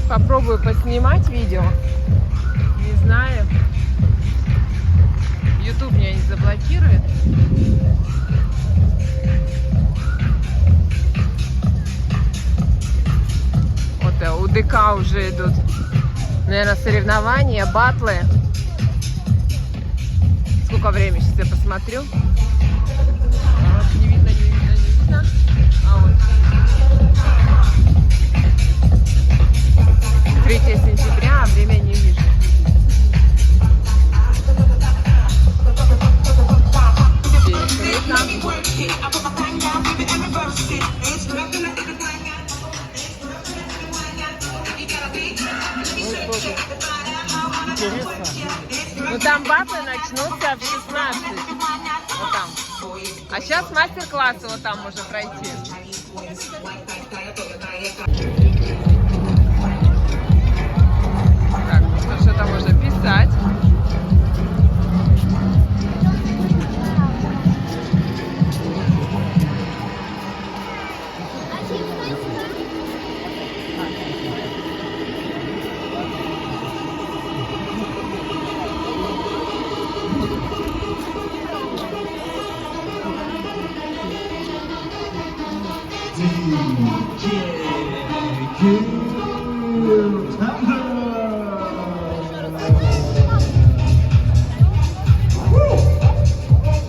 Попробую поснимать видео. Не знаю. YouTube меня не заблокирует. Вот у ДК уже идут, наверное, соревнования, батлы. Сколько времени? Сейчас я посмотрю. Вот, не видно, не видно, не видно. А вот. 3 сентября, а время не вижу. Ну там батлы начнутся в 16. Вот там. А сейчас мастер-классы вот там можно пройти. Так, ну что там можно писать.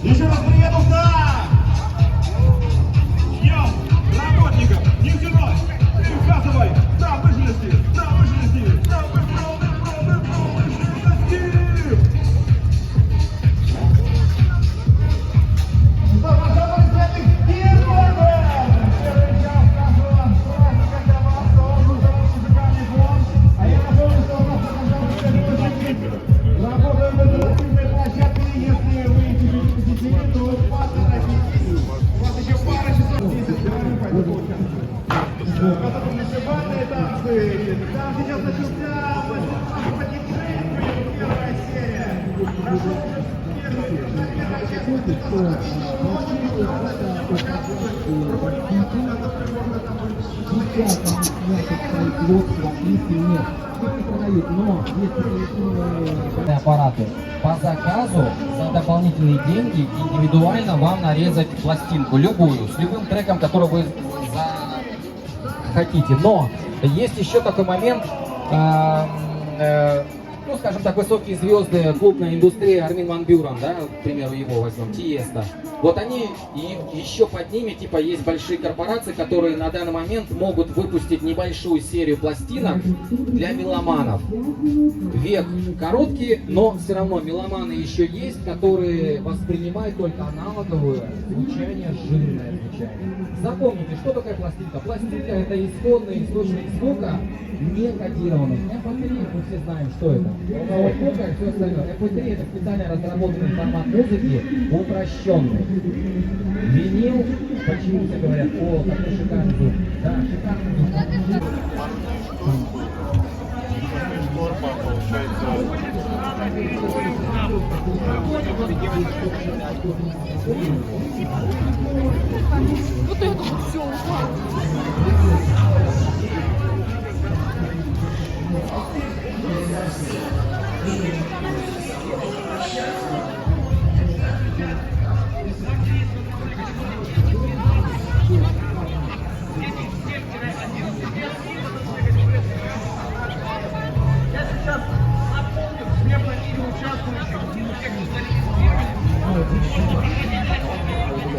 Еще раз приветствую работников, нефтяной, газовой промышленности, промышленности. Там сейчас начался первая серия. Аппараты по заказу за дополнительные деньги индивидуально вам нарезать пластинку любую с любым треком, который вы хотите. Но есть еще такой момент, ну, скажем так, высокие звезды клубной индустрии, Армин ван Бюрен, да, к примеру, его возьмем, Тиеста. Вот они, и еще под ними, типа, есть большие корпорации, которые на данный момент могут выпустить небольшую серию пластинок для меломанов. Век короткий, но все равно меломаны еще есть, которые воспринимают только аналоговое звучание, жирное звучание. Запомните, что такое пластинка? Пластинка — это исходный источник звука, не кодированный. MP3, мы все знаем, что это. Звука и все остальное. MP3 — это специально разработанный формат музыки, упрощенный. Винил, почему все говорят: о, какой шикарный звук. Да, шикарный звук. Вот это вот все.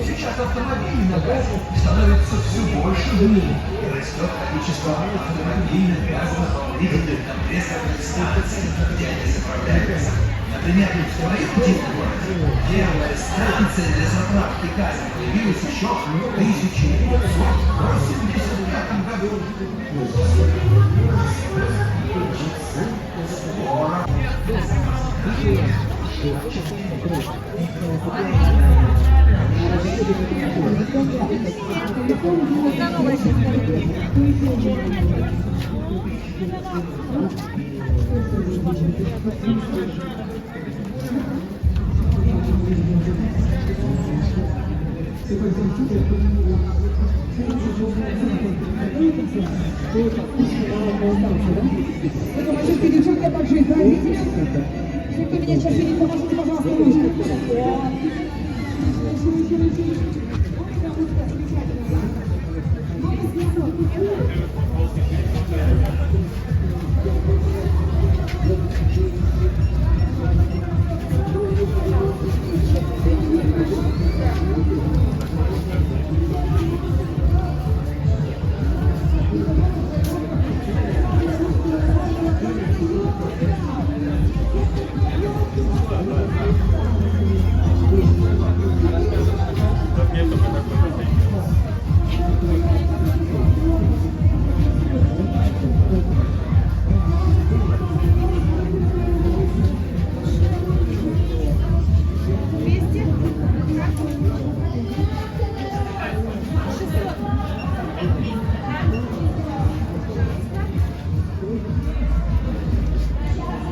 Сейчас автомобилей на газе становится все больше в мире. Растет количество автомобильных газовых дополнительных компрессорных станций, где они заправляются. Например, в твоем городе первая станция для заправки газа появилась еще в 1985 году. Это мальчишки, девчонки, а также их родители. Все, кто меня сейчас видит, помогите, пожалуйста, ручкой.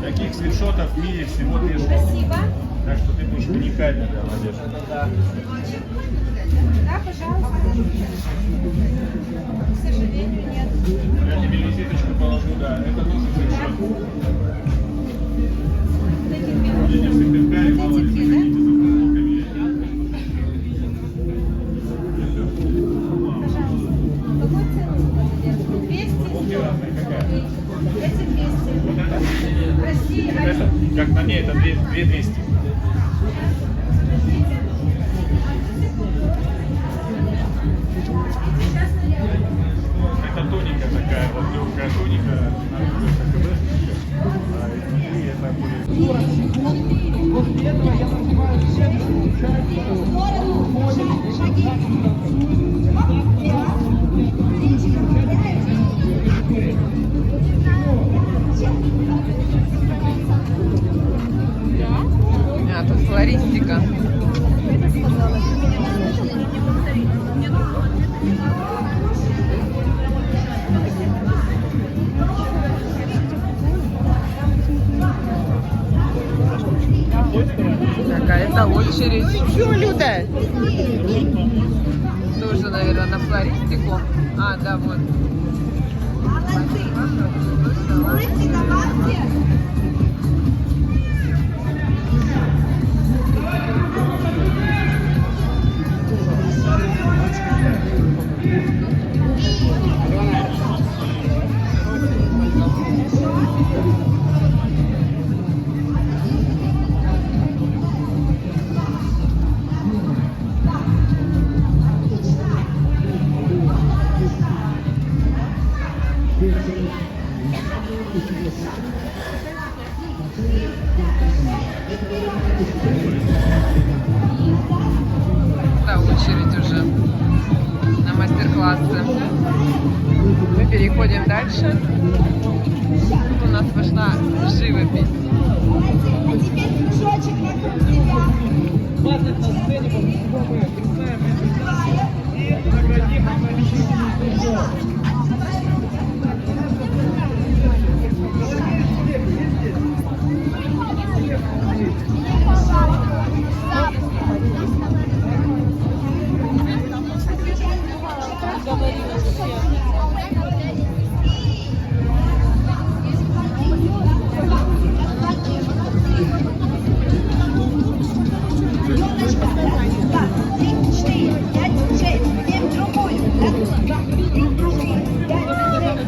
Таких свитшотов в мире всего 2 штуки. Спасибо. Так что ты будешь уникальный для молодежи. Да, пожалуйста. К сожалению, нет. Я тебе визиточку положу, да. Это тоже свитшот. Дайте две. Видите, в Сыктывкаре мало ли Дайте две, заходите за футболками. да? Какую цену? 200? Футболки разные, какая? Эти 200. Вот это? Прости, Вот это? Как на мне, это 2200. Это тоника такая, вот легкая тоника, и это будет. А, тут флористика. Какая-то очередь. Чего, Люда? Тоже, наверное, на флористику. А, да, вот. Улыбки добавьте. Да, очередь уже на мастер-классы. Мы переходим дальше. Тут у нас пошла живопись. А теперь кружочек вокруг себя. Да, 3, 4, 5, 6, 7, другую. Да, 3, другую. 5, 6,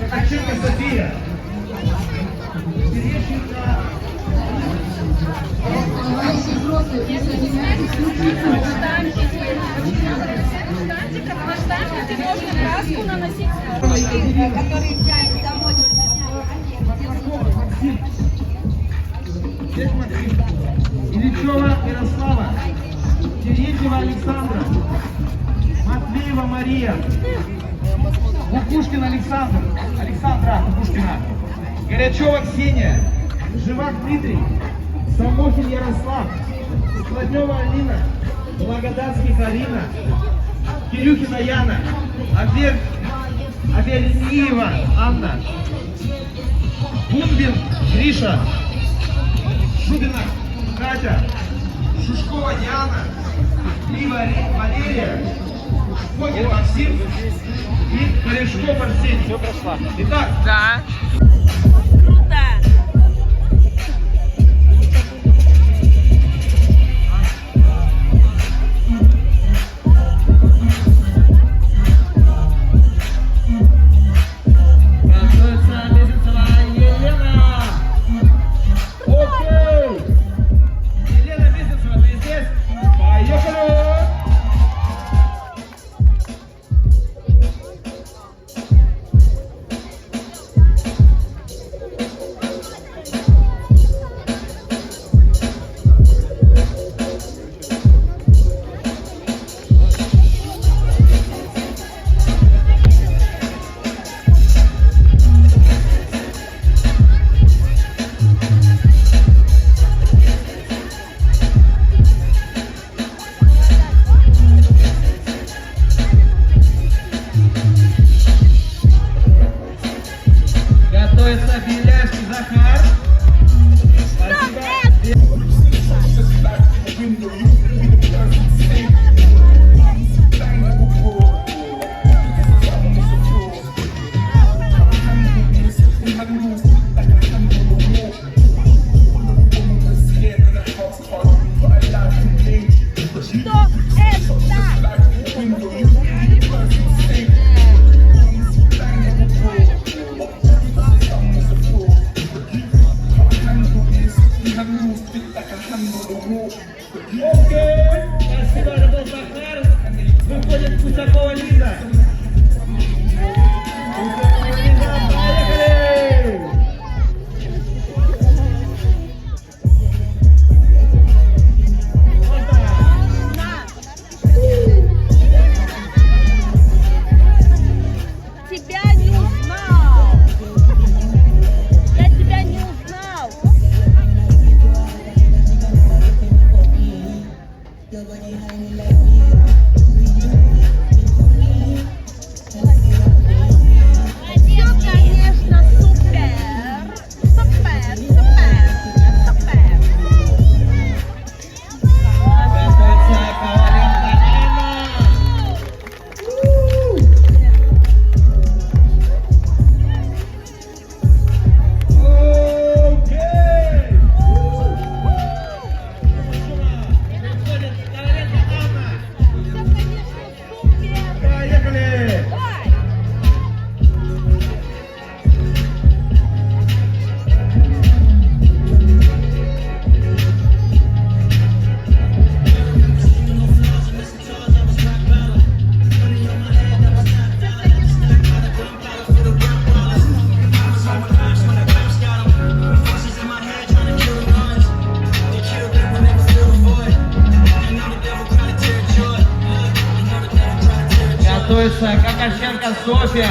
Ткаченко София. Которые взяли домой. Ильичева Ярослава, Терентьева Александра, Матвеева Мария, Кукушкин Александра Кукушкина, Горячева Ксения, Живак Дмитрий, Самохин Ярослав, Складнева Алина, Благодатский Карина, Кирюхина Яна, Аверниева Анна, Бумбин Гриша, Шубина Катя, Шушкова Диана, Лива Валерия, Фогель Максим и Корешков Арсений. Итак, Да. красавица Мезенцева Елена. Окей. Елена Мезенцева, ты здесь? Поехали. Готовится Беляшский Захар. Окей, спасибо, это был Захар. Выходит Кусакова Лиза. Кусакова Лиза, поехали! Тебя не узнал. Я тебя не узнал. Все, конечно, супер. Супер, супер, супер. Готовится Коваленко Анна. Окей. Выходит Коваленко Анна. Все, конечно, супер. Поехали. Давай. Готовится Какашенко Софья.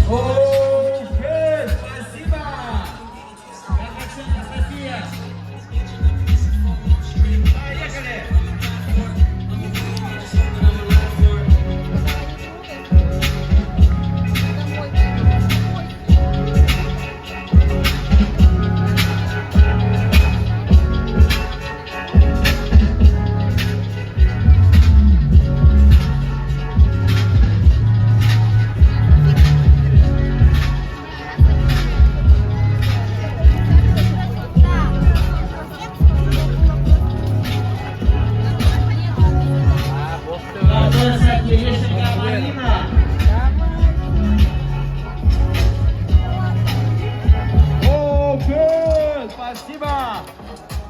Окей, спасибо. Какашенко София. Поехали.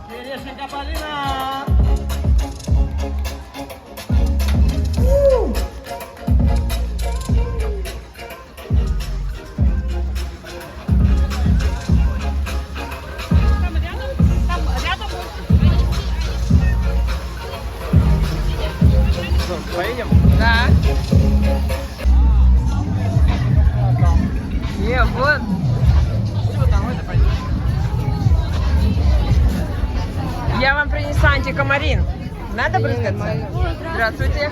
Черешенька Полина! Поедем? Да. Не, вот. Что там, это пойдем. Я вам принесла антикомарин. Надо брызгаться? Здравствуйте.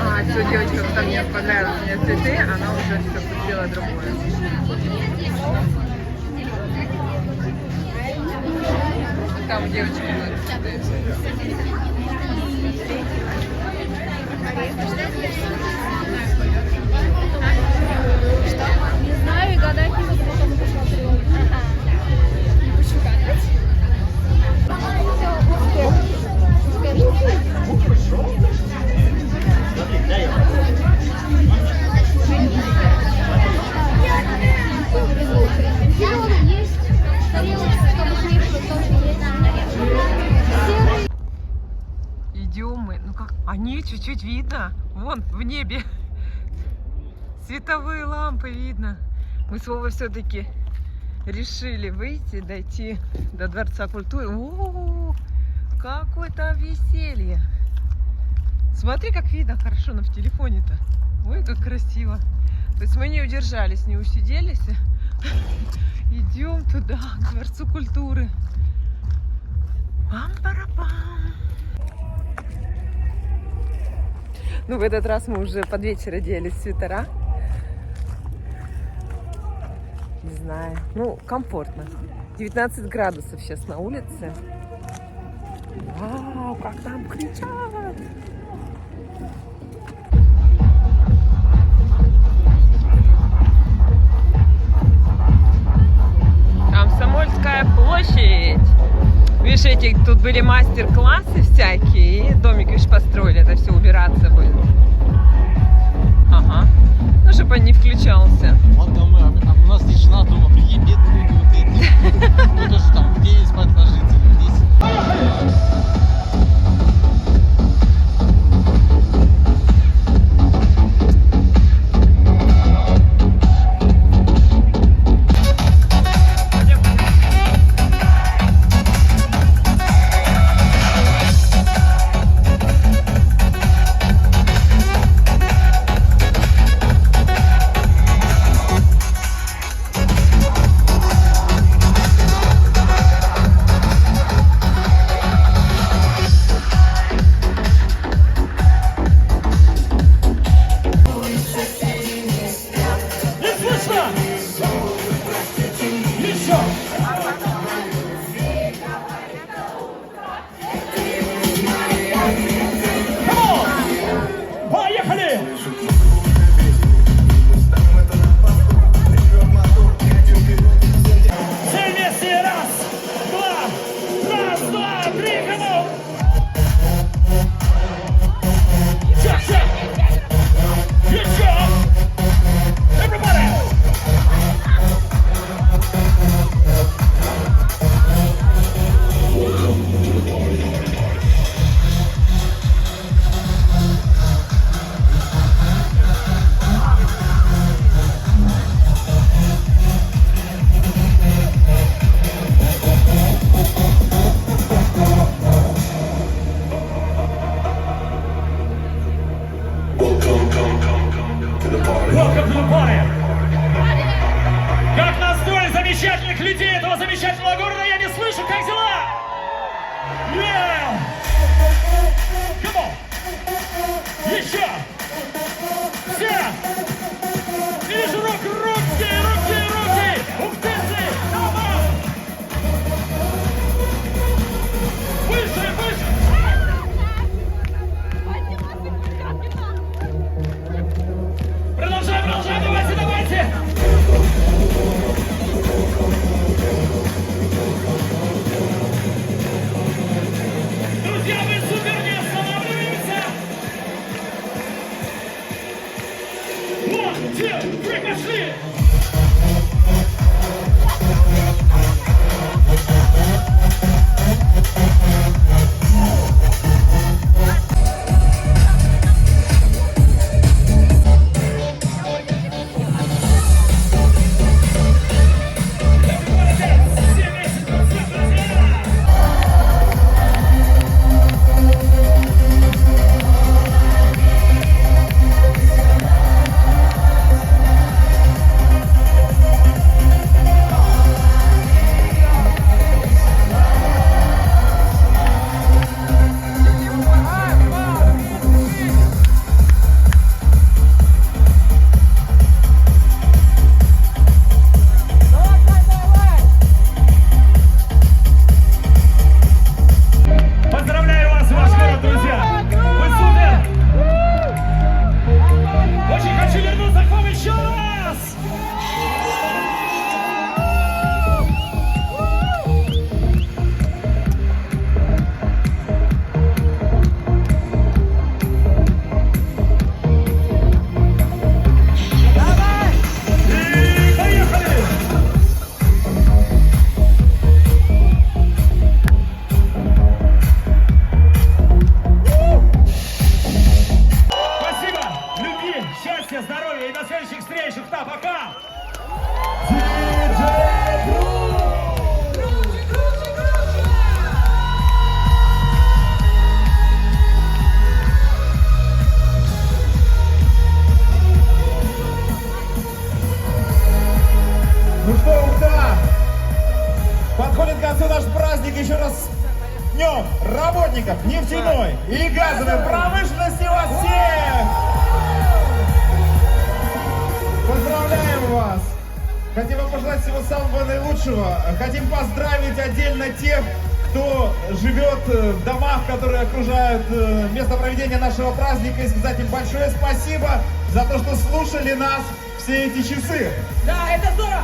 А, все, девочка, кто мне понравилось, мне цветы, она уже все купила другое. Там девочка будет цветы. Не знаю, и гадать не буду, потом посмотрю. Не хочу гадать. Зеленый есть, тарелочка, чтобы хлеб тоже есть. Серый. Идем мы. Ну как? Они чуть-чуть видно. Вон в небе. Световые лампы видно. Мы с Вовой все-таки решили выйти, дойти до Дворца культуры. О, какое-то веселье. Смотри, как видно хорошо, но в телефоне-то. Ой, как красиво. То есть мы не удержались, не усиделись. Идем туда, к Дворцу культуры. Пам-парапам. Ну, в этот раз мы уже под вечер одели свитера. Не знаю. Ну, комфортно. 19 градусов сейчас на улице. Вау, как там кричат! Комсомольская площадь. Видишь, тут были мастер-классы всякие, и домик, видишь, построили, это все убираться будет. Ага. Ну, чтобы он не включался. Вот там у нас здесь жена дома, прикинь, бедные люди вот эти. Ну, тоже там, где есть спать ложиться, здесь. работников нефтяной и газовой промышленности вас всех! Поздравляем вас! Хотим вам пожелать всего самого наилучшего. Хотим поздравить отдельно тех, кто живет в домах, которые окружают место проведения нашего праздника, и сказать им большое спасибо за то, что слушали нас все эти часы. Да, это здорово.